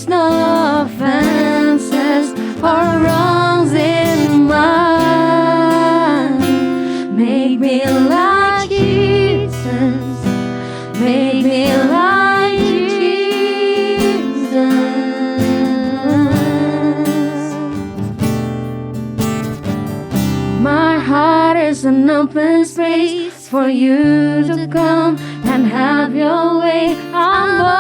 There's no offenses or wrongs in mine. Make me like Jesus. Make me like Jesus. My heart is an open space for you to come and have your way. I'm open.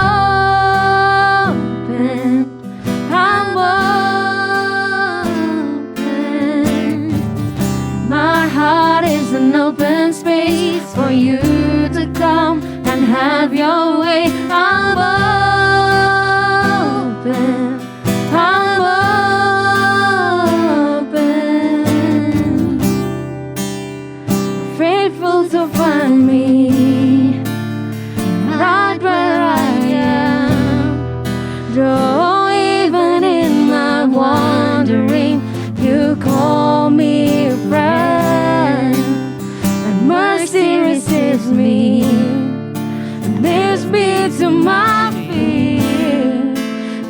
My heart is an open space for you to come and have your way. I'm open. I'm open. Faithful to find me right where I am. Though even in my wandering, you call me a friend, and mercy receives me, and lifts me to my feet,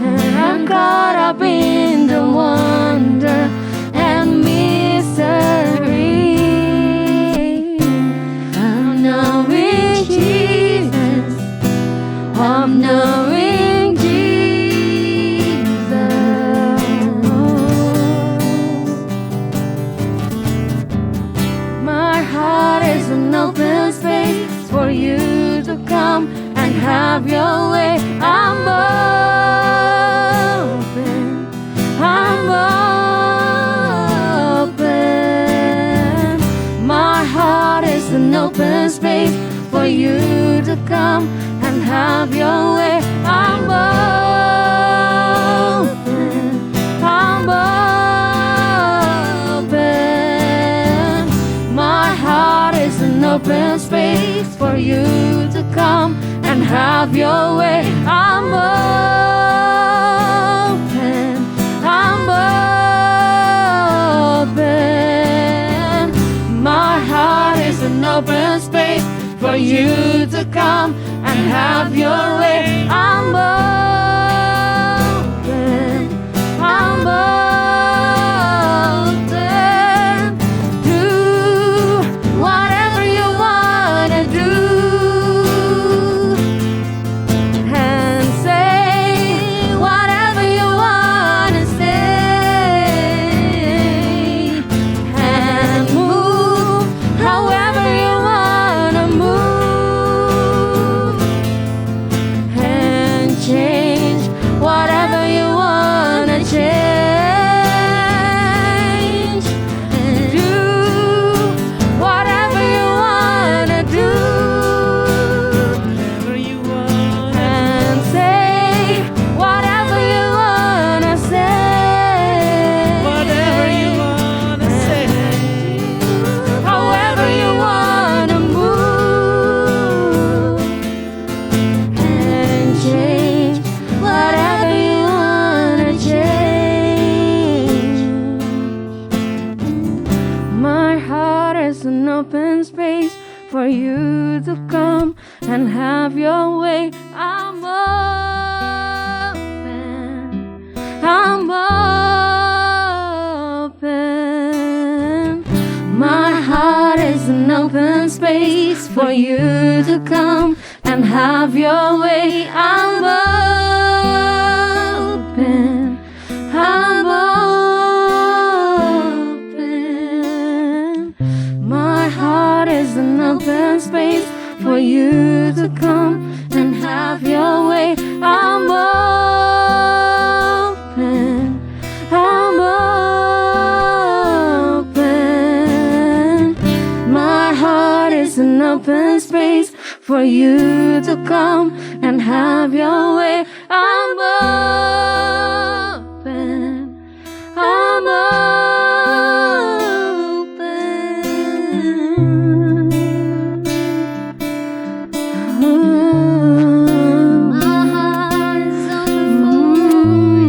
and I'm caught up in the wonder and mystery. I'm knowing Jesus. I'm knowing Jesus. My heart is an open space for you to come and have your way. I'm open. I'm open. My heart is an open space for you to come and have your way. I'm open. I'm open. My heart is an open space for you to come and have your way. I'm open. I'm open. My heart is an open space for you to come and have your way. I'm open. I'm open. Do whatever you wanna do, and say whatever you wanna say, and move however you wanna move, and change whatever you wanna change, and do whatever you wanna do, and say whatever you wanna say, however you wanna move, and change whatever you wanna change. My heart is an open space for you to come and have your way. I'm open. I'm open. My heart is an open space for you to come and have your way. I'm open. I'm open. My heart is an open space for you to come and have your way. I'm open. I'm open. My heart is an open space for you to come and have your way. I'm open. I'm open. My heart is open for you.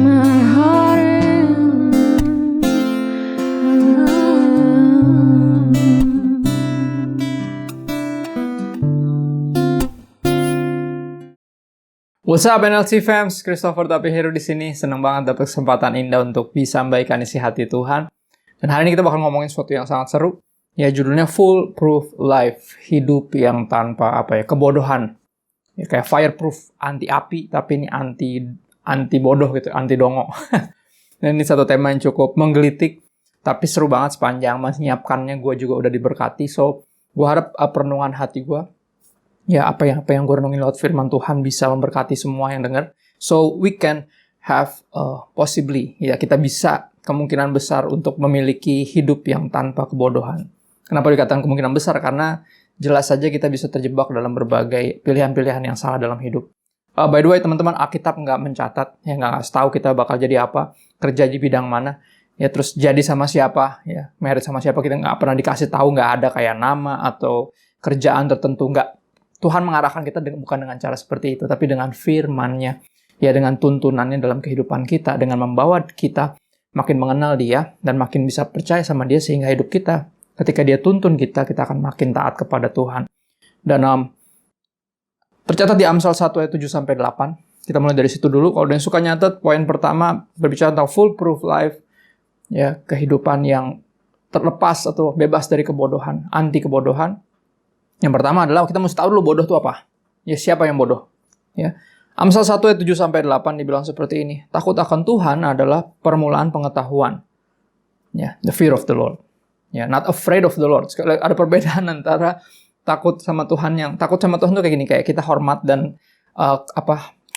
My heart is What's up NLC fans? Christopher Tapi Hero di sini. Senang banget dapat kesempatan indah untuk bisa membagikan isi hati Tuhan. Dan hari ini kita bakal ngomongin sesuatu yang sangat seru. Ya, judulnya Foolproof Life, hidup yang tanpa kebodohan. Ya, kayak fireproof, anti api, tapi ini anti bodoh gitu, anti dongo. Dan ini satu tema yang cukup menggelitik, tapi seru banget sepanjang menyiapkannya. Gue juga udah diberkati, so gue harap perenungan hati gue, ya apa yang gue renungin lewat firman Tuhan bisa memberkati semua yang dengar. So we can have possibly, ya kita bisa kemungkinan besar untuk memiliki hidup yang tanpa kebodohan. Kenapa dikatakan kemungkinan besar? Karena jelas saja kita bisa terjebak dalam berbagai pilihan-pilihan yang salah dalam hidup. By the way teman-teman, Alkitab nggak mencatat, ya nggak ngasih tahu kita bakal jadi apa, kerja di bidang mana, ya terus jadi sama siapa, ya married sama siapa, kita nggak pernah dikasih tahu, nggak ada kayak nama atau kerjaan tertentu, nggak. Tuhan mengarahkan kita bukan dengan cara seperti itu, tapi dengan firman-Nya, ya dengan tuntunannya dalam kehidupan kita, dengan membawa kita makin mengenal Dia dan makin bisa percaya sama Dia, sehingga hidup kita, ketika Dia tuntun kita akan makin taat kepada Tuhan. Dan tercatat di Amsal 1 ayat 7-8. Kita mulai dari situ dulu. Kalau ada yang suka nyatet, poin pertama berbicara tentang foolproof life, ya kehidupan yang terlepas atau bebas dari kebodohan, anti kebodohan. Yang pertama adalah kita mesti tahu dulu bodoh itu apa. Ya, siapa yang bodoh? Ya. Amsal 1 ayat 7-8 dibilang seperti ini. Takut akan Tuhan adalah permulaan pengetahuan. Ya, the fear of the Lord. Ya, not afraid of the Lord. Ada perbedaan antara takut sama Tuhan itu kayak gini, kayak kita hormat dan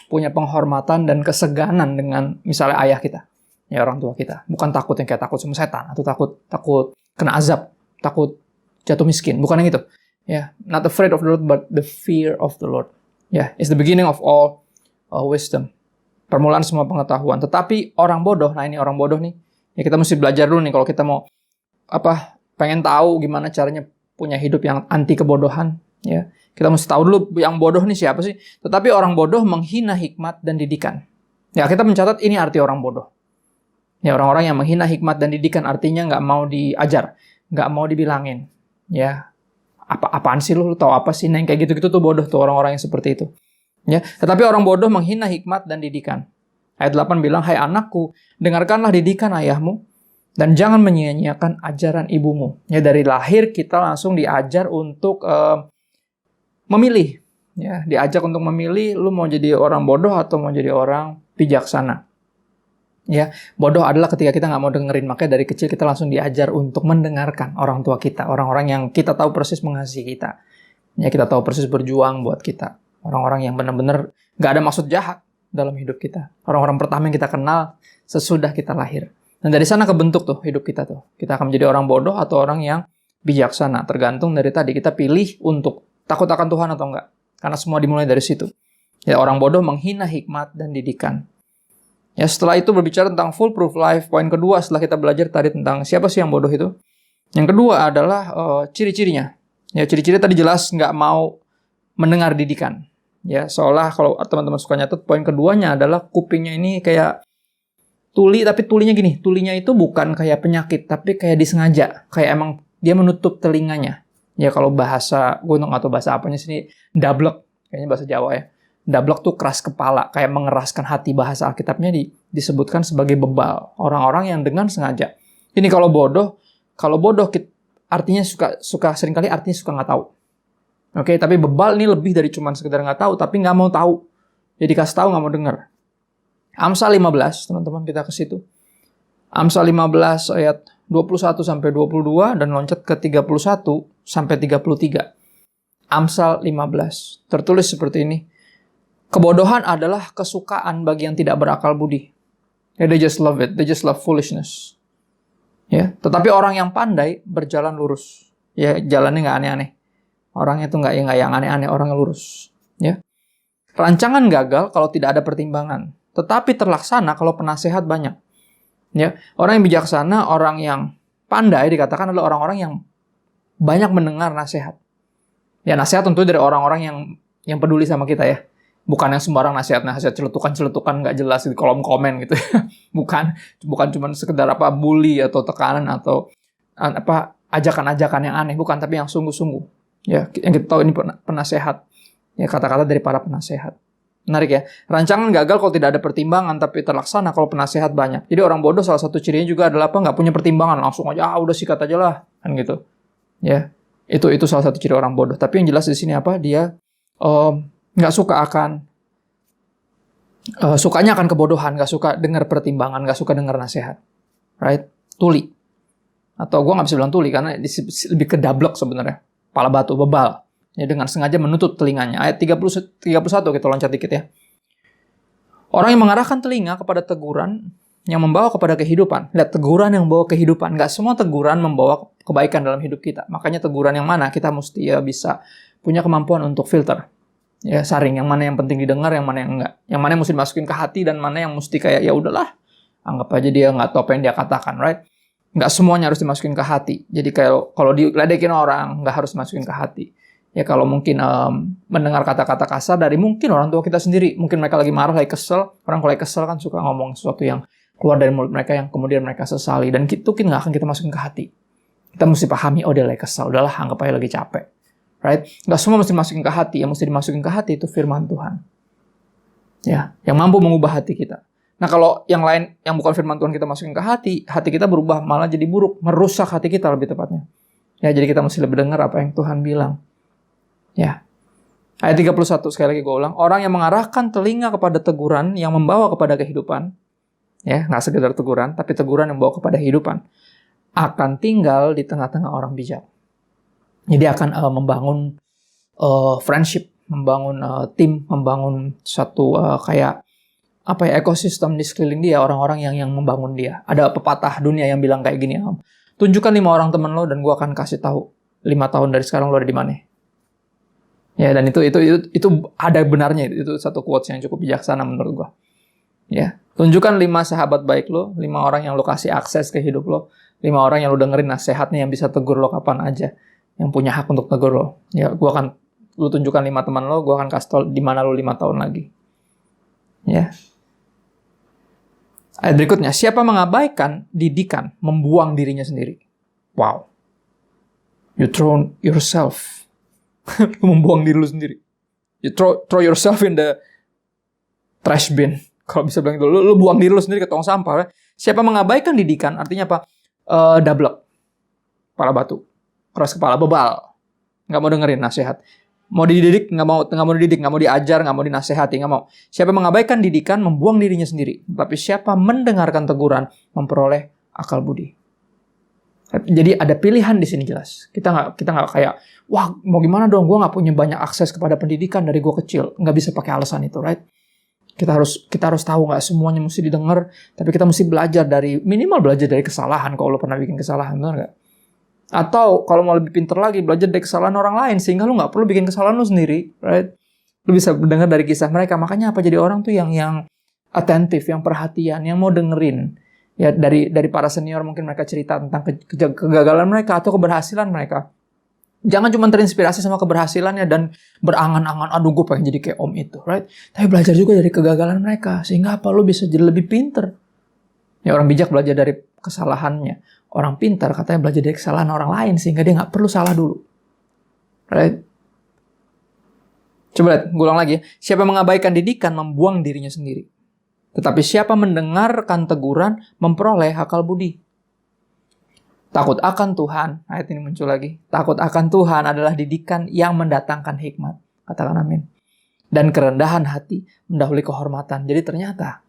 punya penghormatan dan keseganan dengan misalnya ayah kita, ya orang tua kita. Bukan takut yang kayak takut sama setan atau takut kena azab, takut jatuh miskin, bukan yang itu. Ya, not afraid of the Lord, but the fear of the Lord. Ya, it's the beginning of all wisdom. Permulaan semua pengetahuan. Tetapi orang bodoh, nah ini orang bodoh nih. Ya kita mesti belajar dulu nih kalau kita mau pengen tahu gimana caranya punya hidup yang anti kebodohan. Ya, kita mesti tahu dulu yang bodoh nih siapa sih. Tetapi orang bodoh menghina hikmat dan didikan. Ya, kita mencatat ini arti orang bodoh. Ya, orang-orang yang menghina hikmat dan didikan artinya nggak mau diajar, nggak mau dibilangin. Ya. Apaan sih lu tahu apa sih? Nah, kayak gitu-gitu tuh bodoh tuh orang-orang yang seperti itu. Ya, tetapi orang bodoh menghina hikmat dan didikan. Ayat 8 bilang, "Hai anakku, dengarkanlah didikan ayahmu dan jangan menyia-nyiakan ajaran ibumu." Ya, dari lahir kita langsung diajar untuk memilih. Ya, diajak untuk memilih lu mau jadi orang bodoh atau mau jadi orang bijaksana. Ya, bodoh adalah ketika kita nggak mau dengerin. Makanya dari kecil kita langsung diajar untuk mendengarkan orang tua kita. Orang-orang yang kita tahu persis mengasihi kita. Ya, kita tahu persis berjuang buat kita. Orang-orang yang benar-benar nggak ada maksud jahat dalam hidup kita. Orang-orang pertama yang kita kenal sesudah kita lahir. Dan dari sana kebentuk tuh hidup kita tuh. Kita akan menjadi orang bodoh atau orang yang bijaksana. Tergantung dari tadi kita pilih untuk takut akan Tuhan atau enggak. Karena semua dimulai dari situ. Ya, orang bodoh menghina hikmat dan didikan. Ya, setelah itu berbicara tentang foolproof life. Poin kedua setelah kita belajar tadi tentang siapa sih yang bodoh itu. Yang kedua adalah ciri-cirinya. Ya, ciri-ciri tadi jelas nggak mau mendengar didikan. Ya, seolah kalau teman-teman suka nyatet, poin keduanya adalah kupingnya ini kayak tuli, tapi tulinya gini. Tulinya itu bukan kayak penyakit, tapi kayak disengaja. Kayak emang dia menutup telinganya. Ya, kalau bahasa gunung atau bahasa apanya sini, dablek. Kayaknya bahasa Jawa ya. Dablek tuh keras kepala, kayak mengeraskan hati. Bahasa Alkitabnya disebutkan sebagai bebal. Orang-orang yang dengan sengaja. Ini kalau bodoh artinya suka seringkali artinya suka nggak tahu. Oke, tapi bebal ini lebih dari cuma sekedar nggak tahu, tapi nggak mau tahu. Jadi kasih tahu nggak mau dengar. Amsal 15, teman-teman kita ke situ. Amsal 15 ayat 21-22 dan loncat ke 31-33. Amsal 15 tertulis seperti ini. Kebodohan adalah kesukaan bagi yang tidak berakal budi. Yeah, they just love it. They just love foolishness. Ya, tetapi orang yang pandai berjalan lurus. Ya, jalannya nggak aneh-aneh. Orangnya tuh nggak yang aneh-aneh, orangnya lurus. Ya, rancangan gagal kalau tidak ada pertimbangan. Tetapi terlaksana kalau penasehat banyak. Ya, orang yang bijaksana, orang yang pandai dikatakan adalah orang-orang yang banyak mendengar nasihat. Ya, nasihat tentu dari orang-orang yang peduli sama kita ya. Bukan yang sembarang nasihat celetukan nggak jelas di kolom komen gitu. bukan cuma sekedar bully atau tekanan atau ajakan-ajakan yang aneh, bukan, tapi yang sungguh-sungguh. Ya, yang kita tahu ini penasehat. Ya, kata-kata dari para penasehat. Menarik ya. Rancangan gagal kalau tidak ada pertimbangan, tapi terlaksana kalau penasehat banyak. Jadi orang bodoh salah satu cirinya juga adalah apa? Nggak punya pertimbangan, langsung aja, udah sikat aja lah, kan gitu. Ya, itu salah satu ciri orang bodoh. Tapi yang jelas di sini apa? Dia nggak suka akan sukanya akan kebodohan, nggak suka dengar pertimbangan, nggak suka dengar nasihat, right? Tuli. Atau gue nggak bisa bilang tuli karena lebih ke dablek sebenarnya, kepala batu, bebal. Ya, dengan sengaja menutup telinganya. Ayat 31 kita loncat dikit ya. Orang yang mengarahkan telinga kepada teguran yang membawa kepada kehidupan. Lihat, teguran yang membawa kehidupan. Nggak semua teguran membawa kebaikan dalam hidup kita. Makanya teguran yang mana kita mesti ya bisa punya kemampuan untuk filter. Ya, saring yang mana yang penting didengar, yang mana yang enggak. Yang mana yang mesti dimasukin ke hati dan mana yang mesti kayak ya udahlah. Anggap aja dia nggak tahu apa yang dia katakan, right? Nggak semuanya harus dimasukin ke hati. Jadi kalau diledekin orang, nggak harus dimasukin ke hati. Ya kalau mungkin mendengar kata-kata kasar dari mungkin orang tua kita sendiri. Mungkin mereka lagi marah, lagi kesel. Orang kalau lagi kesel kan suka ngomong sesuatu yang keluar dari mulut mereka yang kemudian mereka sesali. Dan itu nggak akan kita masukin ke hati. Kita mesti pahami, dia lagi kesel. Udahlah, anggap aja lagi capek. Right? Nggak semua mesti dimasukin ke hati. Yang mesti dimasukin ke hati itu firman Tuhan. Ya, yang mampu mengubah hati kita. Nah kalau yang lain, yang bukan firman Tuhan kita masukin ke hati kita berubah malah jadi buruk. Merusak hati kita lebih tepatnya. Ya, jadi kita mesti lebih dengar apa yang Tuhan bilang. Ya. Ayat 31 sekali lagi gue ulang. Orang yang mengarahkan telinga kepada teguran yang membawa kepada kehidupan. Ya, nggak sekedar teguran, tapi teguran yang membawa kepada kehidupan. Akan tinggal di tengah-tengah orang bijak. Jadi akan membangun friendship, membangun tim, membangun satu kayak ekosistem di sekeliling dia, orang-orang yang membangun dia. Ada pepatah dunia yang bilang kayak gini, tunjukkan 5 orang teman lo dan gue akan kasih tahu 5 tahun dari sekarang lo ada di mana. Ya, dan itu ada benarnya. Itu satu quotes yang cukup bijaksana menurut gua. Ya, tunjukkan 5 sahabat baik lo, 5 orang yang lo kasih akses ke hidup lo, 5 orang yang lo dengerin nasihatnya, yang bisa tegur lo kapan aja, yang punya hak untuk tegur lo. Ya, lo tunjukkan 5 teman lo, gua akan kasih tau di mana lo 5 tahun lagi. Ya. Ayat berikutnya, siapa mengabaikan didikan, membuang dirinya sendiri. Wow. You throw yourself. Membuang diri lu sendiri. You throw yourself in the trash bin. Kalau bisa bilang gitu, lu buang diri lu sendiri ke tong sampah. Siapa mengabaikan didikan, artinya apa? Dablek. Kepala batu. Keras kepala, bebal. Nggak mau dengerin nasihat. Mau dididik, nggak mau dididik, nggak mau diajar, nggak mau dinasehati, nggak mau. Siapa mengabaikan didikan, membuang dirinya sendiri. Tapi siapa mendengarkan teguran, memperoleh akal budi. Jadi ada pilihan di sini jelas. Kita nggak kayak, wah mau gimana dong, gue nggak punya banyak akses kepada pendidikan dari gue kecil. Nggak bisa pakai alasan itu, right? Kita harus tahu nggak semuanya mesti didengar, tapi kita mesti minimal belajar dari kesalahan kalau lo pernah bikin kesalahan, benar nggak? Atau kalau mau lebih pintar lagi, belajar dari kesalahan orang lain sehingga lo nggak perlu bikin kesalahan lo sendiri, right? Lo bisa mendengar dari kisah mereka. Makanya apa, jadi orang tuh yang atentif, yang perhatian, yang mau dengerin. Ya dari para senior mungkin mereka cerita tentang kegagalan mereka atau keberhasilan mereka. Jangan cuma terinspirasi sama keberhasilannya dan berangan-angan, aduh gue pengen jadi kayak om itu, right? Tapi belajar juga dari kegagalan mereka sehingga apa, lo bisa jadi lebih pinter. Ya orang bijak belajar dari kesalahannya. Orang pintar katanya belajar dari kesalahan orang lain sehingga dia nggak perlu salah dulu, right? Coba lihat, gue ulang lagi ya. Siapa mengabaikan didikan membuang dirinya sendiri. Tetapi siapa mendengarkan teguran, memperoleh akal budi. Takut akan Tuhan, ayat ini muncul lagi. Takut akan Tuhan adalah didikan yang mendatangkan hikmat. Katakan amin. Dan kerendahan hati mendahului kehormatan. Jadi ternyata,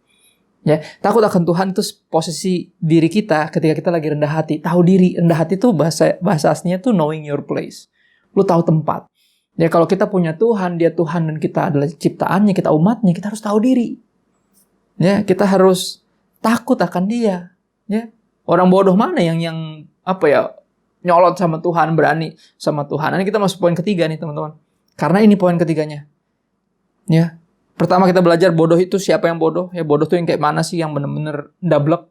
ya, takut akan Tuhan itu posisi diri kita ketika kita lagi rendah hati. Tahu diri, rendah hati itu bahasa aslinya itu knowing your place. Lu tahu tempat. Ya kalau kita punya Tuhan, dia Tuhan dan kita adalah ciptaannya, kita umatnya, kita harus tahu diri. Ya, kita harus takut akan dia. Ya, orang bodoh mana yang nyolot sama Tuhan, berani sama Tuhan. Ini kita masuk poin ketiga nih teman-teman. Karena ini poin ketiganya. Ya, pertama kita belajar bodoh itu siapa yang bodoh. Ya bodoh tuh yang kayak mana sih, yang bener-bener dablek.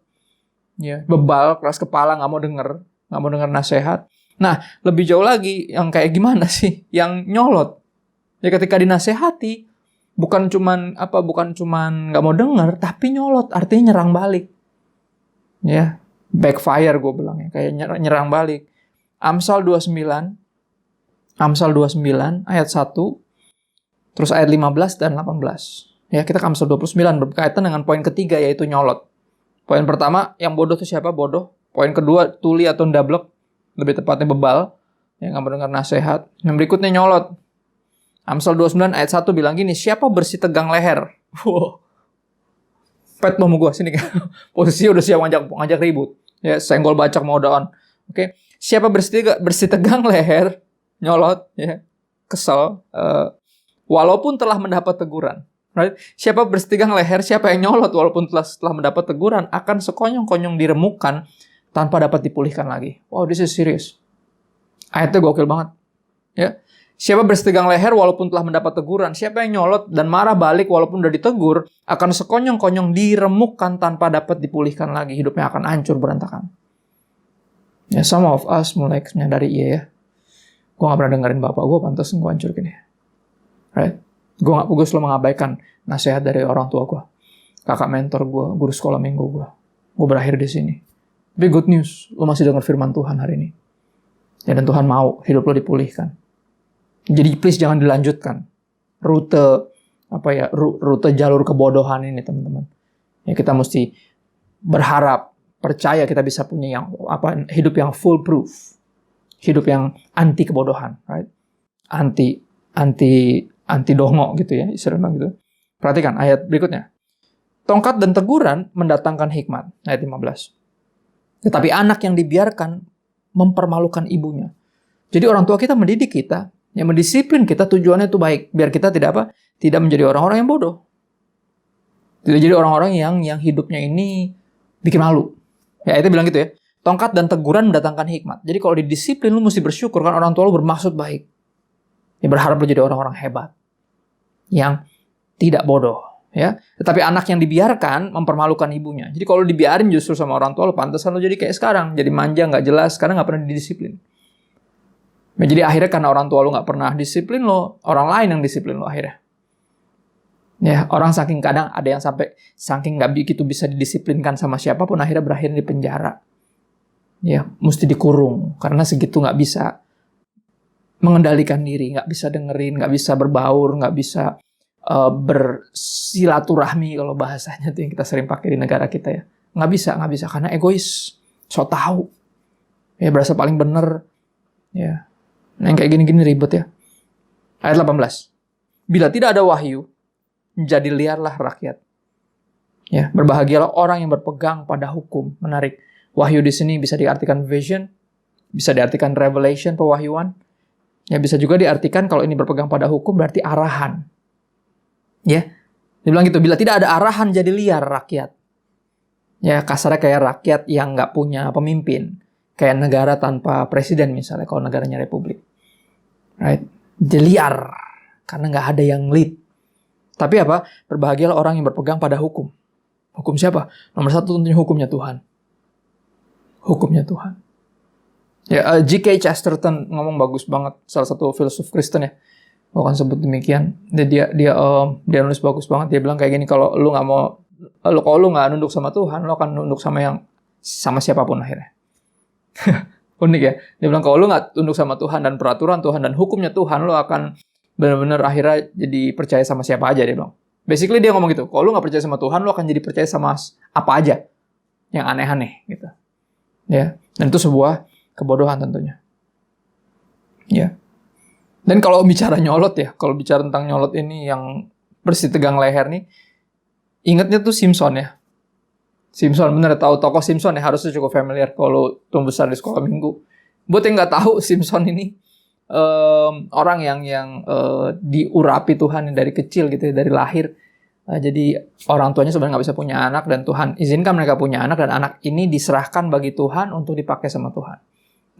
Ya, bebal, keras kepala, nggak mau denger nasihat. Nah, lebih jauh lagi yang kayak gimana sih, yang nyolot. Ya ketika dinasehati, bukan cuman nggak mau denger, tapi nyolot, artinya nyerang balik. Ya, backfire gue bilang ya, kayak nyerang balik. Amsal 29 ayat 1, terus ayat 15 dan 18. Ya, kita ke Amsal 29 berkaitan dengan poin ketiga yaitu nyolot. Poin pertama, yang bodoh itu siapa? Bodoh. Poin kedua, tuli atau ndablek, lebih tepatnya bebal, yang nggak mendengar nasihat. Yang berikutnya nyolot. Amsal 29 ayat 1 bilang gini, siapa bersih tegang leher? Wow. Pet mau gue sini kan. Posisi udah siap ngajak ribut. Ya, senggol bacak mau down. Oke. Siapa bersih tegang leher, nyolot, ya. Kesel, walaupun telah mendapat teguran. Right? Siapa bersetegang leher, siapa yang nyolot walaupun setelah mendapat teguran akan sekonyong-konyong diremukkan tanpa dapat dipulihkan lagi. Wow, this is serious. Ayatnya gokil banget. Ya. Siapa bersetegang leher walaupun telah mendapat teguran, siapa yang nyolot dan marah balik walaupun udah ditegur akan sekonyong-konyong diremukkan tanpa dapat dipulihkan lagi. Hidupnya akan hancur berantakan. Ya, some of us mulai menyadari ya. Gue gak pernah dengerin bapak gue, pantas gue hancur gini. Right? Gue selalu mengabaikan nasihat dari orang tua gue, kakak mentor gue, guru sekolah minggu gue. Gue berakhir di sini. Tapi good news, lo masih dengar firman Tuhan hari ini. Ya, dan Tuhan mau hidup lo dipulihkan. Jadi please jangan dilanjutkan rute jalur kebodohan ini, teman-teman. Ya, kita mesti berharap, percaya kita bisa punya hidup yang full proof, hidup yang anti kebodohan, right? Anti dongo gitu ya, istilahnya gitu. Perhatikan ayat berikutnya. Tongkat dan teguran mendatangkan hikmat. Ayat 15. Tetapi anak yang dibiarkan mempermalukan ibunya. Jadi orang tua kita mendidik kita, yang mendisiplin kita tujuannya itu baik. Biar kita tidak menjadi orang-orang yang bodoh. Tidak jadi orang-orang yang hidupnya ini bikin malu. Ya, itu bilang gitu ya. Tongkat dan teguran mendatangkan hikmat. Jadi kalau didisiplin, lu mesti bersyukur kan orang tua lu bermaksud baik. Ya, berharap lu jadi orang-orang hebat. Yang tidak bodoh. Ya. Tetapi anak yang dibiarkan mempermalukan ibunya. Jadi kalau dibiarin justru sama orang tua lu, pantesan lu jadi kayak sekarang. Jadi manja, nggak jelas, karena nggak pernah didisiplin. Ya, jadi akhirnya karena orang tua lu nggak pernah disiplin lo, orang lain yang disiplin lo akhirnya. Ya, orang saking kadang ada yang saking nggak begitu bisa didisiplinkan sama siapapun, akhirnya berakhir di penjara. Ya, mesti dikurung. Karena segitu nggak bisa mengendalikan diri, nggak bisa dengerin, nggak bisa berbaur, nggak bisa bersilaturahmi kalau bahasanya tuh yang kita sering pakai di negara kita ya. Nggak bisa karena egois, so tahu, ya berasa paling bener, ya. Nah, yang kayak gini-gini ribet ya. Ayat 18. Bila tidak ada wahyu, jadi liarlah rakyat. Ya, berbahagialah orang yang berpegang pada hukum. Menarik. Wahyu di sini bisa diartikan vision, bisa diartikan revelation, pewahyuan. Ya, bisa juga diartikan kalau ini berpegang pada hukum berarti arahan. Ya. Dia bilang gitu, bila tidak ada arahan jadi liar rakyat. Ya, kasarnya kayak rakyat yang nggak punya pemimpin. Kayak negara tanpa presiden misalnya, kalau negaranya republik. Right? Jadi liar. Karena nggak ada yang lead. Tapi apa? Berbahagialah orang yang berpegang pada hukum. Hukum siapa? Nomor satu tentunya hukumnya Tuhan. Hukumnya Tuhan. Ya, G.K. Chesterton ngomong bagus banget, salah satu filsuf Kristen ya. Gue akan sebut demikian. Dia nulis bagus banget. Dia bilang kayak gini, kalau lu nggak nunduk sama Tuhan, lu akan nunduk sama siapapun akhirnya. Unik ya. Dia bilang kalau lu nggak tunduk sama Tuhan dan peraturan Tuhan dan hukumnya Tuhan, lu akan benar-benar akhirnya jadi percaya sama siapa aja, dia bilang. Basically dia ngomong gitu. Kalau lu nggak percaya sama Tuhan, lu akan jadi percaya sama apa aja yang aneh-aneh gitu. Ya. Dan itu sebuah kebodohan tentunya. Ya. Dan kalau bicara nyolot ya, kalau bicara tentang nyolot ini yang bersih tegang leher nih, ingatnya tuh Simpson ya. Simpson, bener tahu tokoh Simpson ya, harusnya cukup familiar kalau tumbuh besar di sekolah minggu. Buat yang nggak tahu, Simpson ini orang yang diurapi Tuhan dari kecil gitu ya, dari lahir. Jadi orang tuanya sebenarnya nggak bisa punya anak dan Tuhan izinkan mereka punya anak dan anak ini diserahkan bagi Tuhan untuk dipakai sama Tuhan.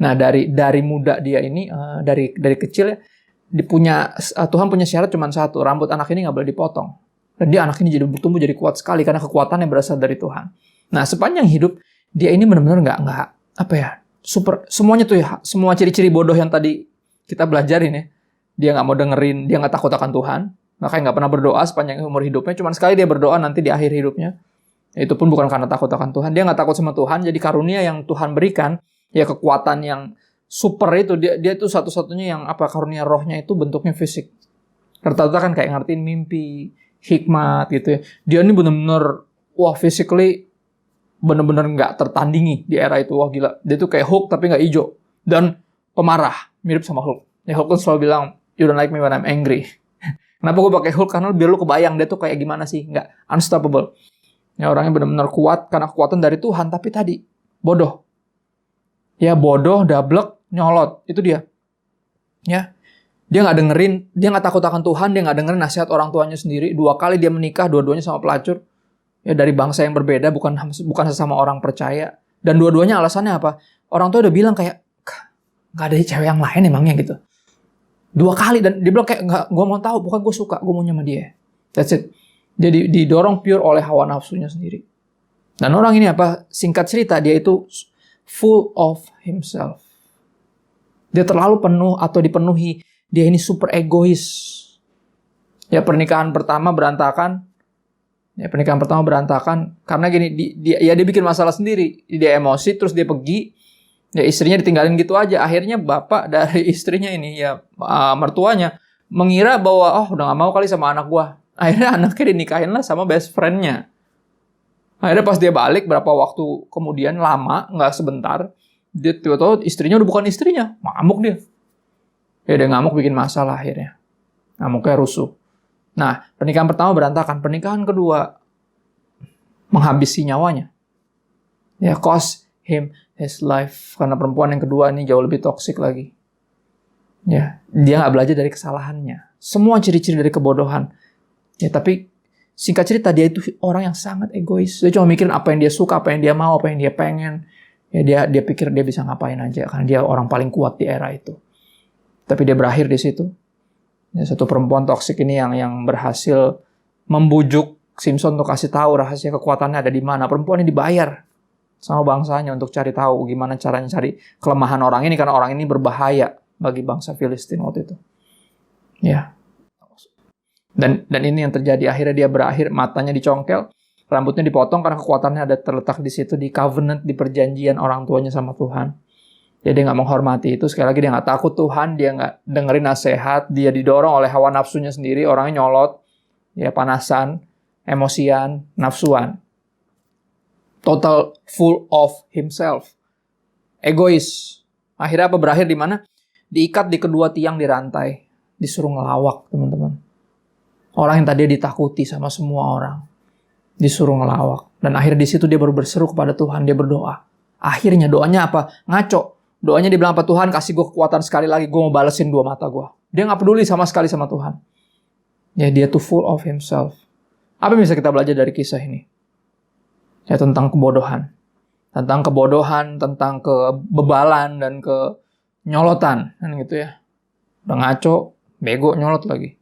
Nah dari muda dia ini dari kecil ya Tuhan punya syarat cuma satu, rambut anak ini nggak boleh dipotong. Dan dia anak ini jadi bertumbuh jadi kuat sekali karena kekuatannya berasal dari Tuhan. Nah sepanjang hidup dia ini benar-benar nggak super semuanya tuh ya, semua ciri-ciri bodoh yang tadi kita belajarin ya. Dia nggak mau dengerin, dia nggak takut akan Tuhan. Makanya nggak pernah berdoa sepanjang umur hidupnya. Cuma sekali dia berdoa nanti di akhir hidupnya. Itu pun bukan karena takut akan Tuhan. Dia nggak takut sama Tuhan. Jadi karunia yang Tuhan berikan, ya kekuatan yang super itu. Dia itu satu-satunya yang karunia rohnya itu bentuknya fisik. Rata-rata kan kayak ngertiin mimpi, hikmat gitu ya. Dia ini bener-bener, wah physically bener-bener nggak tertandingi di era itu. Wah gila, dia tuh kayak Hulk tapi nggak hijau. Dan pemarah, mirip sama Hulk. Ya Hulk kan selalu bilang, you don't like me when I'm angry. Kenapa gue pakai Hulk? Karena biar lu kebayang dia tuh kayak gimana sih, nggak unstoppable. Ya orangnya bener-bener kuat karena kekuatan dari Tuhan, tapi tadi bodoh. Ya bodoh, dablek, nyolot, itu dia. Ya, dia nggak dengerin, dia nggak takut akan Tuhan, dia nggak dengerin nasihat orang tuanya sendiri. 2 kali dia menikah, dua-duanya sama pelacur. Ya dari bangsa yang berbeda, bukan sesama orang percaya. Dan dua-duanya alasannya apa? Orang tua udah bilang kayak, nggak ada cewek yang lain emangnya gitu. 2 kali, dan dia bilang kayak, nggak, gue mau tahu, bukan gue suka, gue mau sama dia. That's it. Jadi didorong pure oleh hawa nafsunya sendiri. Dan orang ini apa? Singkat cerita, dia itu full of himself. Dia terlalu penuh atau dipenuhi. Dia ini super egois. Ya pernikahan pertama berantakan. Karena gini, dia bikin masalah sendiri. Dia emosi, terus dia pergi. Ya istrinya ditinggalin gitu aja. Akhirnya bapak dari istrinya ini, ya mertuanya, mengira bahwa, oh udah gak mau kali sama anak gua. Akhirnya anaknya dinikahin lah sama best friend-nya. Akhirnya pas dia balik, berapa waktu kemudian, lama, nggak sebentar, dia tiba-tiba istrinya udah bukan istrinya. Ngamuk dia. Ya dia ngamuk bikin masalah akhirnya. Ngamuknya rusuh. Nah, pernikahan pertama berantakan. Pernikahan kedua menghabisi nyawanya. Ya, cost him his life. Karena perempuan yang kedua ini jauh lebih toksik lagi. Ya, dia nggak belajar dari kesalahannya. Semua ciri-ciri dari kebodohan. Ya, tapi singkat cerita, dia itu orang yang sangat egois. Dia cuma mikirin apa yang dia suka, apa yang dia mau, apa yang dia pengen. Ya, dia pikir dia bisa ngapain aja. Karena dia orang paling kuat di era itu. Tapi dia berakhir di situ. Ya, satu perempuan toksik ini yang berhasil membujuk Simpson untuk kasih tahu rahasia kekuatannya ada di mana. Perempuan ini dibayar sama bangsanya untuk cari tahu gimana caranya cari kelemahan orang ini, karena orang ini berbahaya bagi bangsa Filistin waktu itu. Ya. Dan ini yang terjadi. Akhirnya dia berakhir, matanya dicongkel, rambutnya dipotong karena kekuatannya ada terletak di situ, di covenant, di perjanjian orang tuanya sama Tuhan. Jadi dia nggak menghormati itu. Sekali lagi dia nggak takut Tuhan, dia nggak dengerin nasihat, dia didorong oleh hawa nafsunya sendiri, orangnya nyolot, ya panasan, emosian, nafsuan. Total full of himself. Egois. Akhirnya apa? Berakhir di mana? Diikat di kedua tiang di rantai. Disuruh ngelawak, teman-teman. Orang yang tadi ditakuti sama semua orang. Disuruh ngelawak. Dan akhirnya di situ dia baru berseru kepada Tuhan. Dia berdoa. Akhirnya doanya apa? Ngaco. Doanya dia bilang apa? Tuhan kasih gue kekuatan sekali lagi. Gue mau balesin 2 mata gue. Dia gak peduli sama sekali sama Tuhan. Ya dia tuh full of himself. Apa yang bisa kita belajar dari kisah ini? Ya tentang kebodohan. Tentang kebodohan, tentang kebebalan, dan kenyolotan. Kan gitu ya. Udah ngaco, bego, nyolot lagi.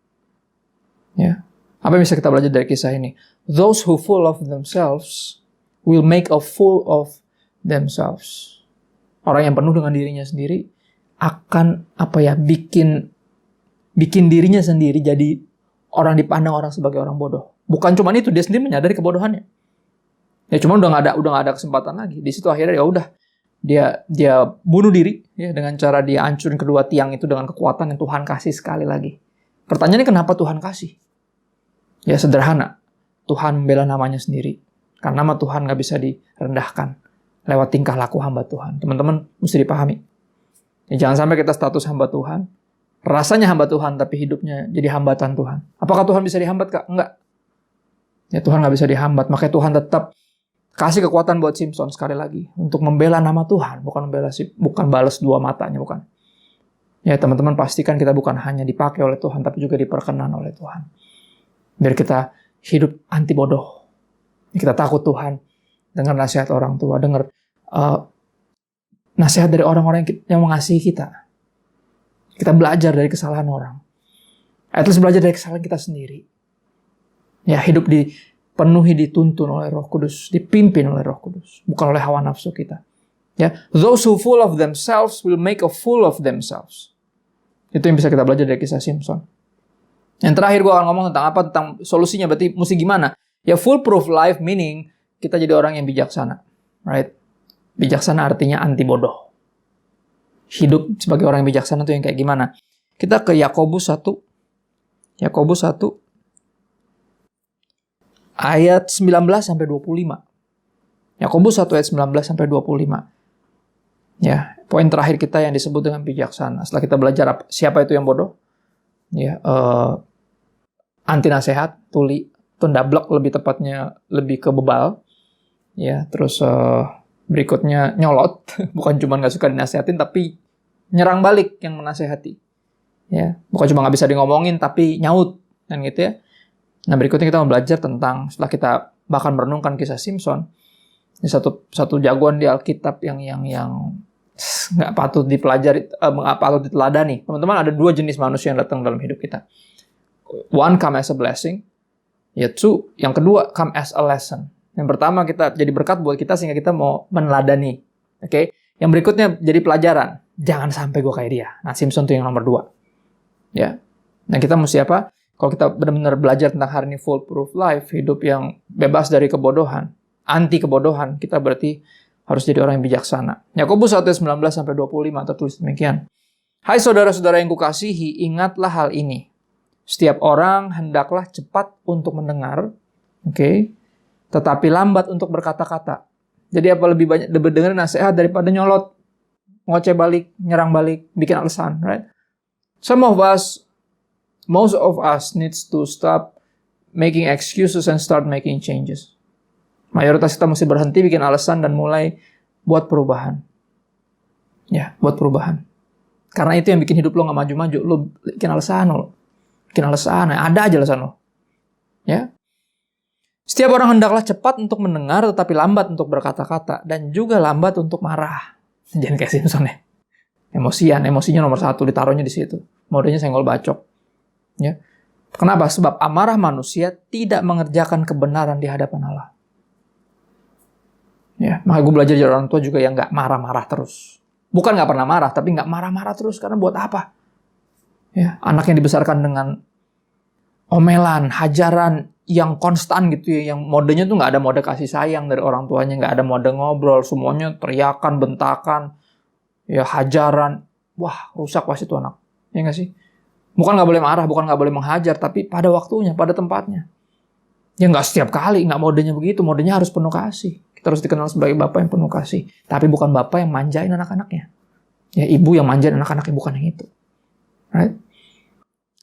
Ya. Apa yang bisa kita belajar dari kisah ini? Those who full of themselves will make a fool of themselves. Orang yang penuh dengan dirinya sendiri akan bikin dirinya sendiri jadi orang dipandang orang sebagai orang bodoh. Bukan cuma itu, dia sendiri menyadari kebodohannya. Ya cuma udah nggak ada kesempatan lagi. Di situ akhirnya ya udah dia bunuh diri ya dengan cara dia hancurin kedua tiang itu dengan kekuatan yang Tuhan kasih sekali lagi. Pertanyaannya kenapa Tuhan kasih? Ya sederhana, Tuhan membela namanya sendiri. Karena nama Tuhan nggak bisa direndahkan lewat tingkah laku hamba Tuhan. Teman-teman mesti dipahami. Ya, jangan sampai kita status hamba Tuhan, rasanya hamba Tuhan, tapi hidupnya jadi hambatan Tuhan. Apakah Tuhan bisa dihambat, Kak? Enggak. Ya Tuhan nggak bisa dihambat, makanya Tuhan tetap kasih kekuatan buat Simpson sekali lagi untuk membela nama Tuhan, bukan balas 2 matanya, bukan. Ya teman-teman pastikan kita bukan hanya dipakai oleh Tuhan, tapi juga diperkenan oleh Tuhan. Biar kita hidup anti bodoh. Kita takut Tuhan. Dengar nasihat orang tua. Dengar nasihat dari orang-orang yang mengasihi kita. Kita belajar dari kesalahan orang. At least belajar dari kesalahan kita sendiri. Ya hidup dipenuhi, dituntun oleh Roh Kudus. Dipimpin oleh Roh Kudus. Bukan oleh hawa nafsu kita. Ya, those who full of themselves will make a fool of themselves. Itu yang bisa kita belajar dari kisah Simpson. Yang terakhir gue akan ngomong tentang apa? Tentang solusinya, berarti mesti gimana? Ya foolproof life meaning kita jadi orang yang bijaksana. Right? Bijaksana artinya anti bodoh. Hidup sebagai orang yang bijaksana itu yang kayak gimana? Kita ke Yakobus 1. Yakobus 1 ayat 19 sampai 25. Yakobus 1 ayat 19 sampai 25. Ya, poin terakhir kita yang disebut dengan bijaksana. Setelah kita belajar siapa itu yang bodoh, ya, anti nasihat, tuli, tundablek lebih tepatnya, lebih ke bebal, ya, terus berikutnya nyolot, bukan cuma nggak suka dinasehatin, tapi nyerang balik yang menasehati, ya, bukan cuma nggak bisa di ngomongin, tapi nyaut, kan gitu ya. Nah, berikutnya kita mau belajar tentang, setelah kita bahkan merenungkan kisah Simpson, ini satu jagoan di Alkitab yang nggak patut dipelajari, nggak patut diteladani. Teman-teman, ada dua jenis manusia yang datang dalam hidup kita. One, come as a blessing. Ya, two, yang kedua, come as a lesson. Yang pertama, kita jadi berkat buat kita sehingga kita mau meneladani. Oke? Yang berikutnya jadi pelajaran. Jangan sampai gue kayak dia. Nah, Simpson itu yang nomor 2. Ya. Nah, kita mesti apa? Kalau kita benar-benar belajar tentang hari ini foolproof life, hidup yang bebas dari kebodohan, anti kebodohan, kita berarti harus jadi orang yang bijaksana. Yakobus 1 ayat 19 sampai 25 tertulis demikian. Hai saudara-saudara yang kukasihi, ingatlah hal ini. Setiap orang hendaklah cepat untuk mendengar, tetapi lambat untuk berkata-kata. Jadi apa lebih banyak dengar nasihat daripada nyolot, ngoceh balik, nyerang balik, bikin alasan, right? Most of us needs to stop making excuses and start making changes. Mayoritas kita mesti berhenti bikin alasan dan mulai buat perubahan. Ya, buat perubahan. Karena itu yang bikin hidup lo gak maju-maju. Lo bikin alasan lo. Bikin alasan, ada aja alasan lo. Ya. Setiap orang hendaklah cepat untuk mendengar, tetapi lambat untuk berkata-kata. Dan juga lambat untuk marah. Jangan kayak Simpson ya. Emosinya nomor 1, ditaruhnya di situ. Modenya senggol bacok. Ya. Kenapa? Sebab amarah manusia tidak mengerjakan kebenaran di hadapan Allah. Ya, maka gue belajar dari orang tua juga yang nggak marah-marah terus. Bukan nggak pernah marah, tapi nggak marah-marah terus. Karena buat apa? Ya, anak yang dibesarkan dengan omelan, hajaran yang konstan gitu ya, yang modenya tuh nggak ada mode kasih sayang dari orang tuanya, nggak ada mode ngobrol, semuanya teriakan, bentakan, ya hajaran. Wah, rusak pasti tuh anak. Ya nggak sih? Bukan nggak boleh marah, bukan nggak boleh menghajar, tapi pada waktunya, pada tempatnya. Ya nggak setiap kali, nggak modenya begitu. Modenya harus penuh kasih. Kita harus dikenal sebagai bapak yang penuh kasih. Tapi bukan bapak yang manjain anak-anaknya. Ya, ibu yang manjain anak-anaknya, bukan yang itu. Right?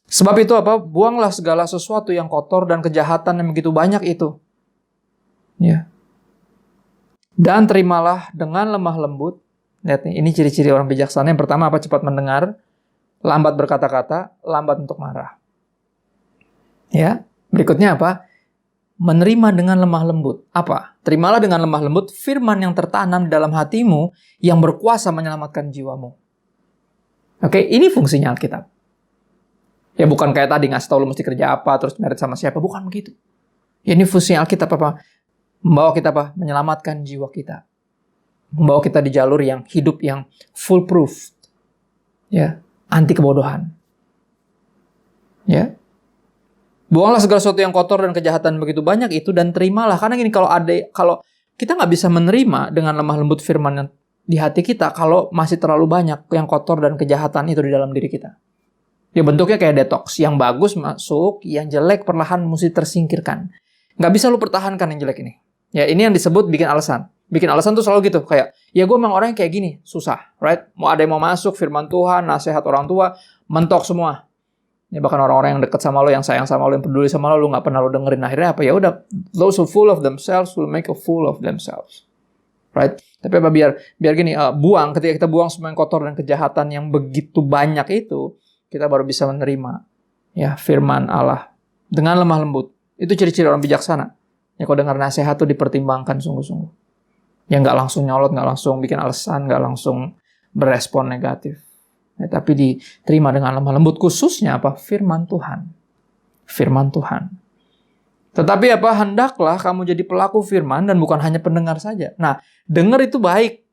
Sebab itu apa? Buanglah segala sesuatu yang kotor dan kejahatan yang begitu banyak itu. Ya. Dan terimalah dengan lemah lembut. Lihat nih, ini ciri-ciri orang bijaksana. Yang pertama apa? Cepat mendengar, lambat berkata-kata, lambat untuk marah. Ya. Berikutnya apa? Menerima dengan lemah lembut. Apa? Terimalah dengan lemah lembut firman yang tertanam dalam hatimu yang berkuasa menyelamatkan jiwamu. Oke, ini fungsinya Alkitab. Ya bukan kayak tadi ngasih tahu lu mesti kerja apa, terus merit sama siapa, bukan begitu. Ya ini fungsinya Alkitab apa? Membawa kita apa? Menyelamatkan jiwa kita. Membawa kita di jalur yang hidup yang foolproof. Ya, anti kebodohan. Ya. Buanglah segala sesuatu yang kotor dan kejahatan begitu banyak itu dan terimalah. Karena gini, kalau kita nggak bisa menerima dengan lemah lembut firman yang di hati kita, kalau masih terlalu banyak yang kotor dan kejahatan itu di dalam diri kita. Ya bentuknya kayak detox. Yang bagus masuk, yang jelek perlahan mesti tersingkirkan. Nggak bisa lu pertahankan yang jelek ini. Ya ini yang disebut bikin alasan. Bikin alasan tuh selalu gitu. Kayak, ya gue memang orang yang kayak gini. Susah, right? Mau ada yang mau masuk, firman Tuhan, nasihat orang tua, mentok semua. Ya bahkan orang-orang yang dekat sama lo, yang sayang sama lo, yang peduli sama lo nggak pernah lo dengerin. Akhirnya apa? Ya udah, those who full of themselves will make a fool of themselves, right? Tapi apa biar gini, ketika kita buang semua yang kotor dan kejahatan yang begitu banyak itu, kita baru bisa menerima ya firman Allah dengan lemah lembut. Itu ciri-ciri orang bijaksana. Ya kalau dengar nasihat tuh dipertimbangkan sungguh-sungguh. Ya nggak langsung nyolot, nggak langsung bikin alasan, nggak langsung berespon negatif. Ya, tapi diterima dengan lemah lembut, khususnya apa? Firman Tuhan. Firman Tuhan. Tetapi apa? Hendaklah kamu jadi pelaku firman dan bukan hanya pendengar saja. Nah, dengar itu baik.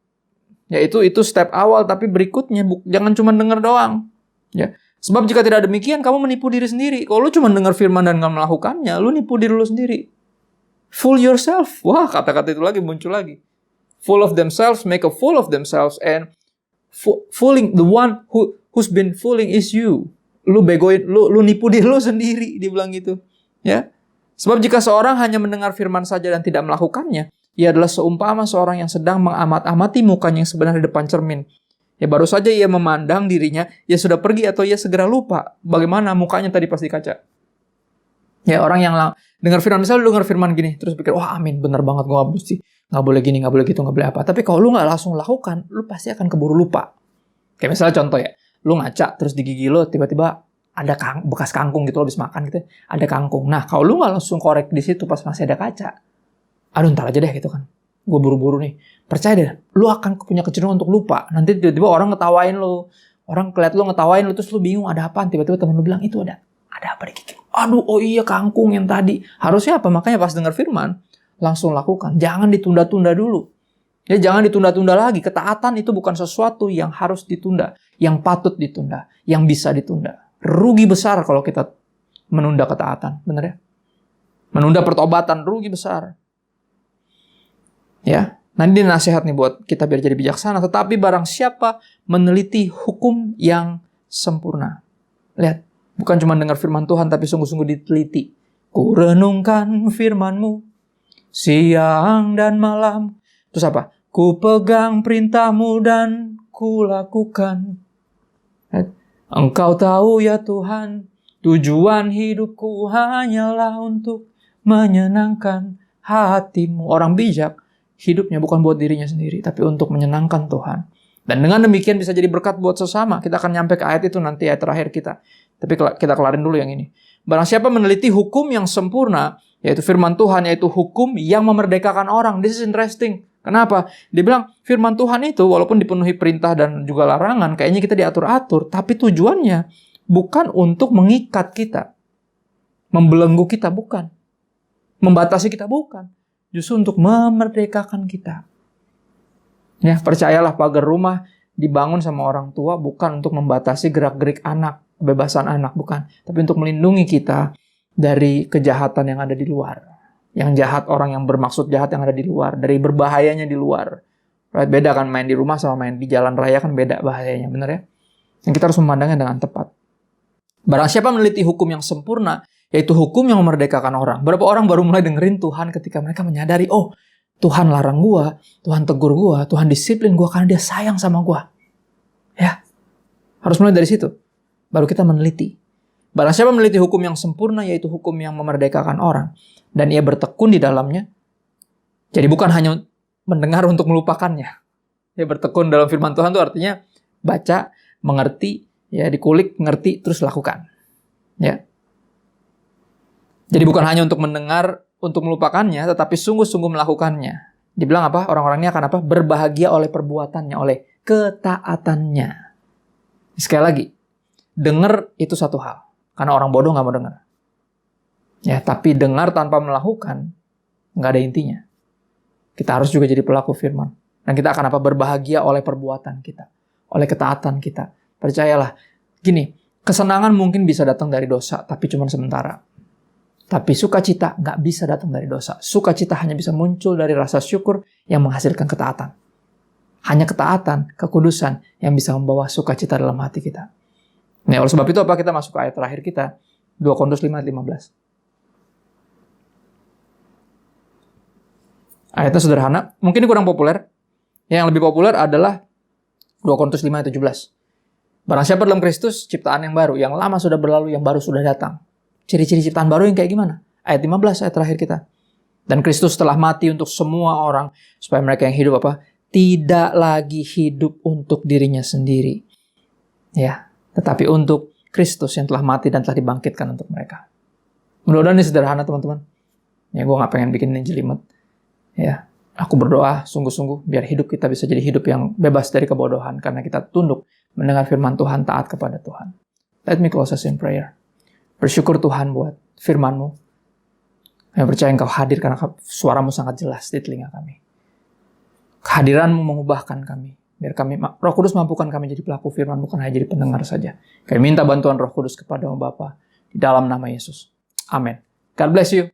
Ya itu step awal, tapi berikutnya jangan cuma dengar doang. Ya. Sebab jika tidak demikian, kamu menipu diri sendiri. Kalau lu cuma dengar firman dan nggak melakukannya, lu nipu diri lu sendiri. Fool yourself. Wah, kata-kata itu lagi muncul lagi. Full of themselves, make a fool of themselves, and fooling, the one who's been fooling is you. Lu begoin, lu nipu diri lu sendiri, dibilang gitu. Ya. Sebab jika seorang hanya mendengar firman saja dan tidak melakukannya, ia adalah seumpama seorang yang sedang mengamat-amati mukanya yang sebenarnya di depan cermin. Ya baru saja ia memandang dirinya, ia sudah pergi atau ia segera lupa bagaimana mukanya tadi pas di kaca. Ya orang yang dengar firman, misalnya lu dengar firman gini, terus pikir, wah amin, benar banget, gue nggak boleh gini, nggak boleh gitu, nggak boleh apa. Tapi kalau lu nggak langsung lakukan, lu pasti akan keburu lupa. Kayak misalnya contoh ya, lu ngaca, terus di gigi lu tiba-tiba ada bekas kangkung gitu, lo habis makan gitu, ada kangkung. Nah kalau lu nggak langsung korek di situ pas masih ada kaca, aduh ntar aja deh gitu kan, gue buru-buru nih. Percaya deh, lu akan punya kecenderungan untuk lupa. Nanti tiba-tiba orang ngetawain lu, orang ngeliat lu ngetawain lu, terus lu bingung ada apaan. Tiba-tiba temen lu bilang, itu ada apa di gigi? Aduh, oh iya kangkung yang tadi. Harusnya apa? Makanya pas dengar firman, langsung lakukan. Jangan ditunda-tunda dulu. Ya jangan ditunda-tunda lagi. Ketaatan itu bukan sesuatu yang harus ditunda, yang patut ditunda, yang bisa ditunda. Rugi besar kalau kita menunda ketaatan, benar ya? Menunda pertobatan, rugi besar. Ya, nanti nasihat nih buat kita biar jadi bijaksana. Tetapi barang siapa meneliti hukum yang sempurna. Lihat, bukan cuma dengar firman Tuhan, tapi sungguh-sungguh diteliti. Ku renungkan firman-Mu siang dan malam. Terus apa? Ku pegang perintah-Mu dan ku lakukan. Engkau tahu ya Tuhan, tujuan hidupku hanyalah untuk menyenangkan hati-Mu. Orang bijak, hidupnya bukan buat dirinya sendiri, tapi untuk menyenangkan Tuhan. Dan dengan demikian bisa jadi berkat buat sesama. Kita akan nyampe ke ayat itu nanti, ayat terakhir kita. Tapi kita kelarin dulu yang ini. Barang siapa meneliti hukum yang sempurna, yaitu firman Tuhan, yaitu hukum yang memerdekakan orang. This is interesting. Kenapa? Dia bilang, firman Tuhan itu walaupun dipenuhi perintah dan juga larangan, kayaknya kita diatur-atur, tapi tujuannya bukan untuk mengikat kita. Membelenggu kita, bukan. Membatasi kita, bukan. Justru untuk memerdekakan kita. Ya, percayalah, pagar rumah dibangun sama orang tua bukan untuk membatasi gerak-gerik anak, kebebasan anak, bukan. Tapi untuk melindungi kita dari kejahatan yang ada di luar. Yang jahat, orang yang bermaksud jahat yang ada di luar. Dari berbahayanya di luar. Right? Beda kan main di rumah sama main di jalan raya kan beda bahayanya, benar ya? Yang kita harus memandangnya dengan tepat. Barang siapa meneliti hukum yang sempurna, yaitu hukum yang memerdekakan orang. Berapa orang baru mulai dengerin Tuhan ketika mereka menyadari, oh Tuhan larang gua, Tuhan tegur gua, Tuhan disiplin gua karena Dia sayang sama gua. Ya, harus mulai dari situ. Baru kita meneliti. Barang siapa meneliti hukum yang sempurna, yaitu hukum yang memerdekakan orang, dan ia bertekun di dalamnya. Jadi bukan hanya mendengar untuk melupakannya. Ya, bertekun dalam firman Tuhan itu artinya baca, mengerti, ya dikulik, ngerti, terus lakukan. Ya. Jadi bukan hanya untuk mendengar, untuk melupakannya, tetapi sungguh-sungguh melakukannya. Dibilang apa? Orang-orang ini akan apa? Berbahagia oleh perbuatannya, oleh ketaatannya. Sekali lagi, dengar itu satu hal. Karena orang bodoh nggak mau dengar. Ya, tapi dengar tanpa melakukan, nggak ada intinya. Kita harus juga jadi pelaku firman. Dan kita akan apa? Berbahagia oleh perbuatan kita. Oleh ketaatan kita. Percayalah, gini, kesenangan mungkin bisa datang dari dosa, tapi cuma sementara. Tapi sukacita nggak bisa datang dari dosa. Sukacita hanya bisa muncul dari rasa syukur yang menghasilkan ketaatan. Hanya ketaatan, kekudusan yang bisa membawa sukacita dalam hati kita. Nah, oleh sebab itu apa? Kita masuk ke ayat terakhir kita. 2 Korintus 5:15. Ayatnya sederhana. Mungkin ini kurang populer. Yang lebih populer adalah 2 Korintus 5:17. Barang siapa dalam Kristus, ciptaan yang baru. Yang lama sudah berlalu, yang baru sudah datang. Ciri-ciri ciptaan baru yang kayak gimana? Ayat 15, ayat terakhir kita. Dan Kristus telah mati untuk semua orang, supaya mereka yang hidup apa? Tidak lagi hidup untuk dirinya sendiri. Ya, tetapi untuk Kristus yang telah mati dan telah dibangkitkan untuk mereka. Mudah-mudahan ini sederhana, teman-teman. Ya, gue gak pengen bikin ini jelimet. Ya, aku berdoa sungguh-sungguh biar hidup kita bisa jadi hidup yang bebas dari kebodohan. Karena kita tunduk mendengar firman Tuhan, taat kepada Tuhan. Let me close us in prayer. Bersyukur Tuhan buat firman-Mu. Kami percaya Engkau hadir karena suara-Mu sangat jelas di telinga kami. Kehadiran-Mu mengubahkan kami. Biar kami, Roh Kudus mampukan kami jadi pelaku firman, bukan hanya jadi pendengar saja. Kami minta bantuan Roh Kudus kepada-Mu Bapa di dalam nama Yesus. Amin. God bless you.